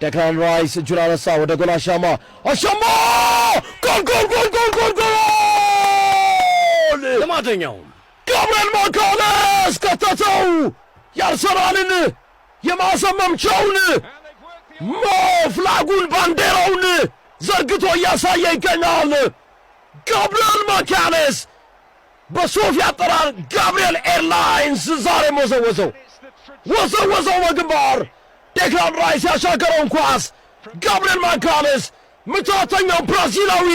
Declan Rice Junanasa ወደ ጎል አሻማ ጎል ለማደኛው ጋብሪኤል ማጋሌስ ከተተው ያርሰናልን የማሰመምቻውን ፍላጉን ባንዲራውን ዘርግቶ እያሳየ ይገኛል። ጋብሪኤል ማጋሌስ በሶፊያ አጠራር ጋብሪኤል ኤርላይንስ ዛሬ ወዘወዘው በግንባር ዴክላን ራይስ ያሻገረውን ኳስ ጋብሪኤል ማጋሌስ ምታተኛው ብራዚላዊ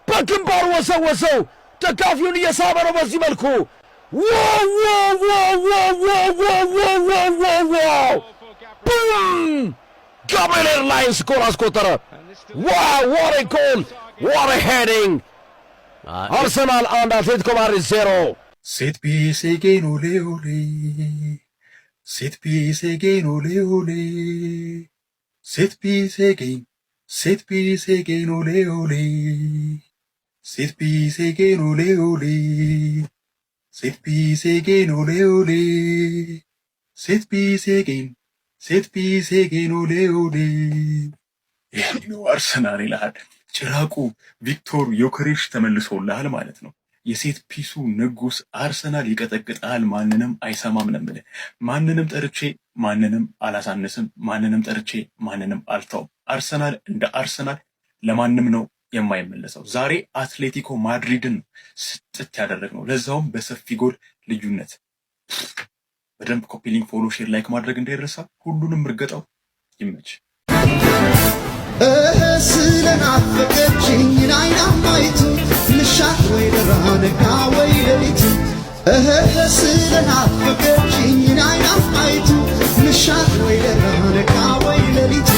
በግንባር ወዘወዘው። ደጋፊውን እየሳበ ነው በዚህ መልኩ ጋብሪኤል ኤርላይንስ ጎል አስቆጠረ። what a goal, what a heading. Arsenal and Atletico Madrid 0. Set piece again, ole ole. Set piece again, ole ole. Set piece again, ole ole. Set piece again, ole ole. Set piece again, ole ole. Set piece again, ole ole. ይሄው አርሰናል ይላል ጭራቁ ቪክቶር ዮከሬሽ ተመልሶልሃል ማለት ነው። የሴት ፒሱ ንጉስ አርሰናል ይቀጠቅጣል፣ ማንንም አይሰማም ነው የምልህ። ማንንም ጠርቼ ማንንም አላሳንስም፣ ማንንም ጠርቼ ማንንም አልተውም። አርሰናል እንደ አርሰናል ለማንም ነው የማይመለሰው። ዛሬ አትሌቲኮ ማድሪድን ስጥት ያደረግነው ለዛውም በሰፊ ጎል ልዩነት። በደንብ ኮፒ ሊንክ፣ ፎሎ፣ ሼር፣ ላይክ ማድረግ እንዳይረሳ። ሁሉንም እርገጣው ይመች። ስለናፈቀችኝ ናይናማይቱ ምሻት ወይ ደራነጋ ወይ ሌሊቱ ስለናፈቀችኝ ናይናማይቱ ምሻት ወይ ደራነጋ ወይ ሌሊቱ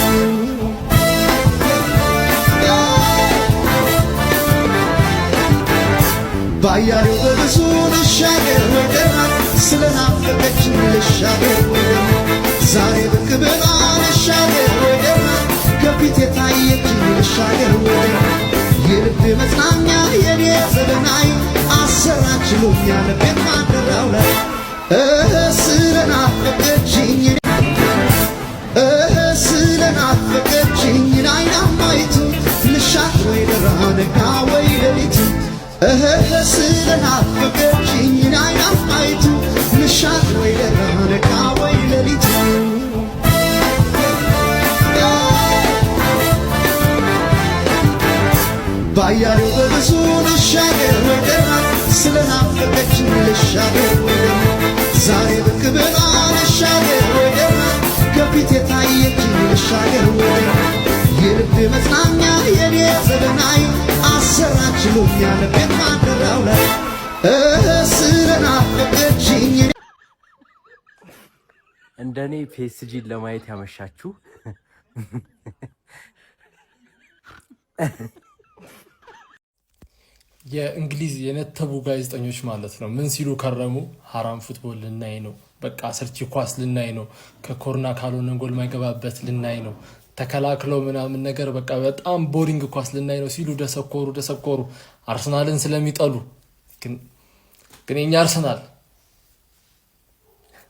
ባያሌው በብዙ ልሻገር ወይ ደራ ስለናፈቀችኝ ልሻገር ወይ ደራ ዛሬ ብቅ ብላ ልሻገር ወይ ደራ ከፊት የታየችኝ ልሻገር ወይ የልብ መጽናኛ የኔ ዘበናይ አሰራችሎኛል ቤት ማደራው ላይ ስለናፈቀችኝ ናይናማይቱ ምሻት ወይ ደራነጋ ወይ ሌሊቱ ስለናፈቀችኝ ናይናማይቱ ምሻት ወይ ደራነጋ ወይ ሌሊቱ ባያሌው በብዙ ልሻገር ወይ ደራ ስለናፈቀችኝ ልሻገር ወይ ደራ ዛሬ ብቅ ብላ ልሻገር ወይ ደራ ከፊት የታየችኝ ልሻገር ወይ ደራ የልብ መጽናኛ የኔ ዘበናይ አሰራችሎኛል ቤት ማደራው ላይ ስለናፈቀችኝ። እንደኔ ፒኤስጂን ለማየት ያመሻችሁ የእንግሊዝ የነተቡ ጋዜጠኞች ማለት ነው ምን ሲሉ ከረሙ? ሐራም ፉትቦል ልናይ ነው፣ በቃ አሰልቺ ኳስ ልናይ ነው፣ ከኮርና ካልሆነ ጎል ማይገባበት ልናይ ነው፣ ተከላክለው ምናምን ነገር በቃ በጣም ቦሪንግ ኳስ ልናይ ነው ሲሉ ደሰኮሩ አርሰናልን ስለሚጠሉ። ግን የኛ አርሰናል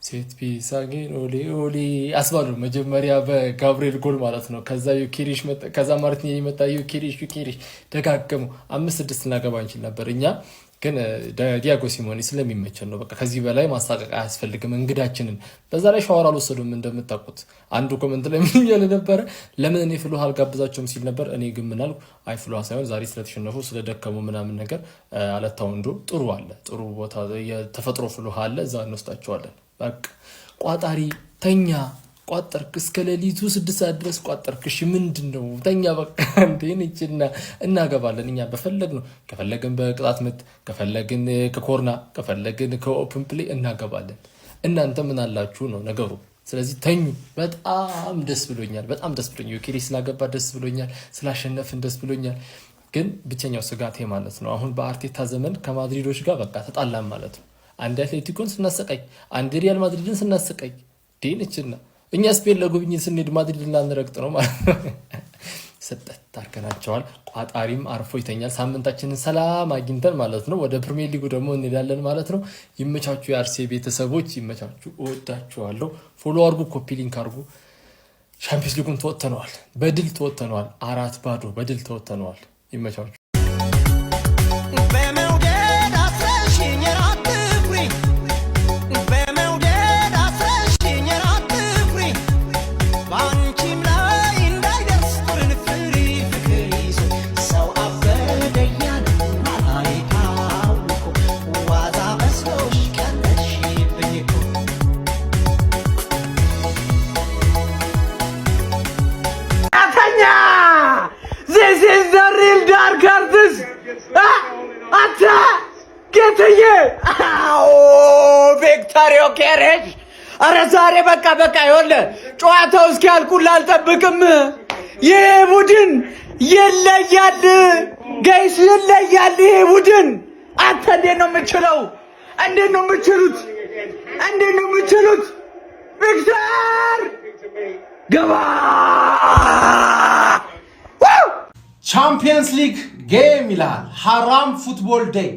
ሴት ፒስ አጌን ኦሌ ኦሌ አስባሉ መጀመሪያ በጋብሪኤል ጎል ማለት ነው። ከዛ ዩኬሪሽ መጣ፣ ከዛ ማርቲኔሊ መጣ፣ ዩኬሪሽ ደጋገሙ። 5-6 እናገባ እንችል ነበር እኛ። ግን ዲያጎ ሲሞኔ ስለሚመቸን ነው። በቃ ከዚህ በላይ ማሳቀቅ አያስፈልግም እንግዳችንን። በዛ ላይ ሻወር አልወሰዱም እንደምታውቁት። አንዱ ኮሜንት ላይ ምን እያለ ነበረ? ለምን እኔ ፍሉሃ አልጋብዛቸውም ሲል ነበር። እኔ ግን ምን አልኩ? አይ ፍሉሃ ሳይሆን ዛሬ ስለተሸነፉ ስለደከሙ ምናምን ነገር አለታው እንዶ ጥሩ አለ፣ ጥሩ ቦታ የተፈጥሮ ፍሉሃ አለ፣ እዛ እንወስዳቸዋለን። በቃ ቋጣሪ ተኛ ቋጠርክ እስከ ሌሊቱ 6 ሰዓት ድረስ ቋጠርክ። እሺ ምንድነው? ተኛ በቃ እንዴ እናገባለን እኛ በፈለግ ነው። ከፈለግን በቅጣት ምት፣ ከፈለግን ከኮርና፣ ከፈለግን ከኦፕን ፕሌይ እናገባለን። እናንተ ምን አላችሁ ነው ነገሩ። ስለዚህ ተኙ። በጣም ደስ ብሎኛል፣ ዩኬሪ ስላገባ ደስ ብሎኛል፣ ስላሸነፍን ደስ ብሎኛል። ግን ብቸኛው ስጋቴ ማለት ነው አሁን በአርቴታ ዘመን ከማድሪዶች ጋር በቃ ተጣላን ማለት ነው። አንድ አትሌቲኮን ስናሰቃይ፣ አንድ ሪያል ማድሪድን ስናሰቃይ ዴንችና እኛ ስፔን ለጉብኝት ስንሄድ ማድሪድን ላንረግጥ ነው ማለት ነው። ሰጠት ታርከናቸዋል። ቋጣሪም አርፎ ይተኛል። ሳምንታችንን ሰላም አግኝተን ማለት ነው ወደ ፕሪሚየር ሊጉ ደግሞ እንሄዳለን ማለት ነው። ይመቻችሁ የአርሴ ቤተሰቦች፣ ይመቻችሁ። እወዳችኋለሁ። ፎሎ አርጉ፣ ኮፒ ሊንክ አርጉ። ቻምፒየንስ ሊጉን ተወጥተነዋል። በድል ተወጥተነዋል። 4-0 በድል ተወጥተነዋል። ይመቻችሁ። This is the real dark artist. Atta getye. Oh, Victor Gyökeres. አረ ዛሬ በቃ ይወለ ጨዋታው እስኪያልቁላ አልጠብቅም። ይሄ ቡድን ይለያል ጋይስ፣ ይለያል ይሄ ቡድን። አንተ እንዴት ነው የምችለው? እንዴት ነው የምችሉት? ቪክተር ገባ። ቻምፒየንስ ሊግ ጌም ይላል። ሐራም ፉትቦል ዴይ።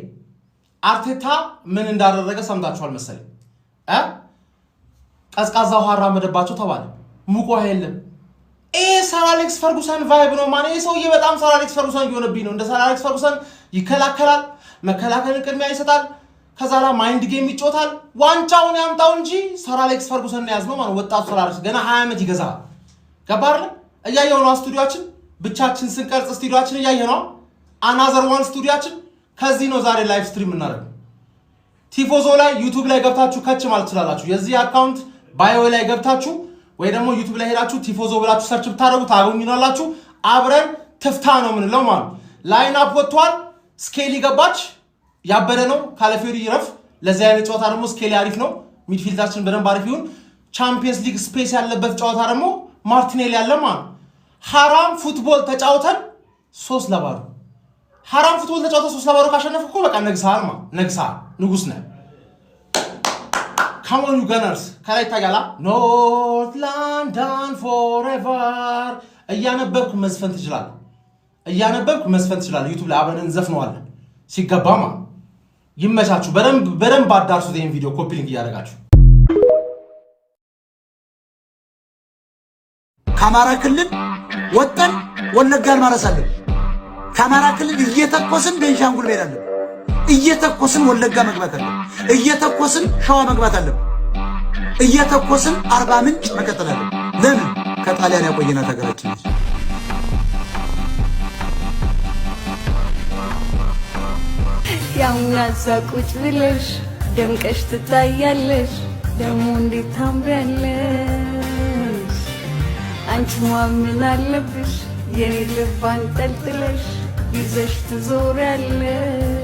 አርቴታ ምን እንዳደረገ ሰምታችኋል መሰለኝ። ቀዝቃዛ ውሃ አራመደባቸው ተባለ። ሙቅ ውሃ የለም። ሰር አሌክስ ፈርጉሰን ቫይብ ነው ማን። ሰውዬ በጣም ሰር አሌክስ ፈርጉሰን እየሆነብኝ ነው። እንደ ሰር አሌክስ ፈርጉሰን ይከላከላል፣ መከላከልን ቅድሚያ ይሰጣል፣ ከዛ ላይ ማይንድ ጌም ይጫወታል። ዋንጫውን ያምጣው እንጂ ሰር አሌክስ ፈርጉሰን ያዝነው ማለት ወጣቱ ሰር አሌክስ ገና 20 ዓመት ይገዛል። ገባር እያየው ነው ስቱዲዮአችን ብቻችን ስንቀርጽ ስቱዲዮአችን እያየው ነው። አናዘር ዋን ስቱዲዮአችን ከዚህ ነው ዛሬ ላይቭ ስትሪም እናደርገው። ቲፎዞ ላይ ዩቲዩብ ላይ ገብታችሁ ከች ማለት ትችላላችሁ። የዚህ አካውንት ባዮ ላይ ገብታችሁ ወይ ደግሞ ዩቲዩብ ላይ ሄዳችሁ ቲፎዞ ብላችሁ ሰርች ብታደርጉ ታገኙናላችሁ። አብረን ትፍታ ነው ምንለው ማለት ላይን አፕ ወጥቷል። ስኬሊ ገባች ያበደ ነው። ካለፌሪ ይረፍ። ለዚህ አይነት ጨዋታ ደግሞ ስኬሊ አሪፍ ነው። ሚድፊልዳችን በደንብ አሪፍ ይሁን። ቻምፒየንስ ሊግ ስፔስ ያለበት ጨዋታ ደግሞ ማርቲኔሊ ያለ ማለት ሐራም ፉትቦል ተጫውተን 3-0 ሐራም ፉትቦል ተጫውተን 3-0 ካሸነፍኩ እኮ በቃ ነግሳል ማለት ነግሳል። ንጉስ ነህ። ካሞን ዩ ገነርስ ከላይ ታጋላ ኖርት ለንደን ፎሬቨር እያነበብክ መዝፈን ትችላለህ። ዩቲዩብ ላይ አብረን እንዘፍነዋለን ሲገባ ማለት ይመቻችሁ። በደንብ አዳርሱት ይሄን ቪዲዮ ኮፒ ሊንክ እያደረጋችሁ። ከአማራ ክልል ወጠን ወለጋን ማረሳለን። ከአማራ ክልል እየተኮስን ቤንሻንጉል መሄድ አለብን። እየተኮስን ወለጋ መግባት አለብን። እየተኮስን ሸዋ መግባት አለብን። እየተኮስን አርባ ምንጭ መቀጠል አለብን። ለምን? ከጣሊያን ያቆየናት ሀገራችን ነች። ያውናዛ ቁጭ ብለሽ ደምቀሽ ትታያለሽ። ደግሞ እንዴት ታምሪያለሽ አንቺ ማምን አለብሽ። የኔ ልብ አንጠልጥለሽ ይዘሽ ትዞሪያለሽ።